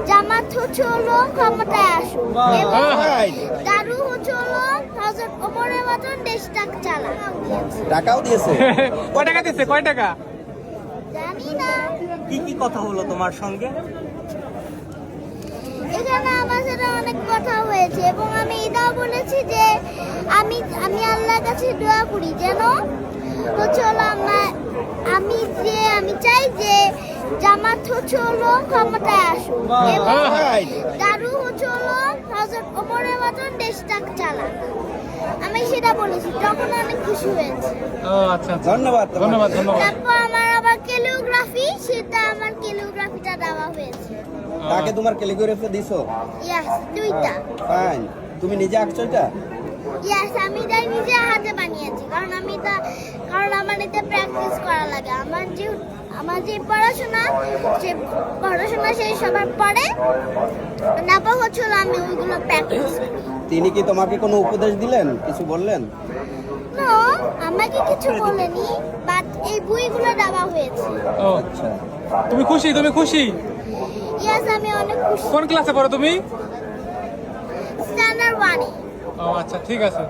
জামাত হচ্ছে হলো ক্ষমতায় আসুক, দারু হচ্ছে হলো হযরত ওমরের মতন দেশটা চালাক। টাকাও দিয়েছে। কয় টাকা দিচ্ছে, কয় টাকা? জানি না। কি কি কথা হলো তোমার সঙ্গে? এখানে আমার সাথে অনেক কথা হয়েছে এবং আমি এটাও বলেছি যে আমি আল্লাহর কাছে দোয়া করি যেন হচ্ছে হলো আমি চাই যে জামাত হচ্ছে হলো ক্ষমতায় আসুক এবং দারু হচ্ছে হলো হযরত ওমরের মতন দেশটা চালাক। আমি সেটা বলেছি, তখন অনেক খুশি হয়েছে। ও আচ্ছা আচ্ছা, ধন্যবাদ ধন্যবাদ ধন্যবাদ। তারপর আমার ক্যালিগ্রাফি, সেটা আমার ক্যালিগ্রাফিটা দেওয়া হয়েছে। তাকে তোমার ক্যালিগ্রাফি দিছো? ইয়াস, দুইটা। ফাইন। তুমি নিজে আঁকছো এটা? ইয়াস, আমি তাই নিজে হাতে বানিয়েছি, কারণ আমার এতে প্র্যাকটিস করা লাগে। আমার যে পড়াশোনা শেষ হবার পরে তারপর হচ্ছিল আমি ওইগুলো প্র্যাকটিস করি। তিনি কি তোমাকে কোনো উপদেশ দিলেন, কিছু বললেন? না, আমাকে কিছু বলেনি, বাট এই বইগুলো দেওয়া হয়েছে। ও আচ্ছা, তুমি খুশি, তুমি খুশি? ইয়াস, আমি অনেক খুশি। কোন ক্লাসে পড়ো তুমি? স্ট্যান্ডার্ড 1-এ। ও আচ্ছা, ঠিক আছে।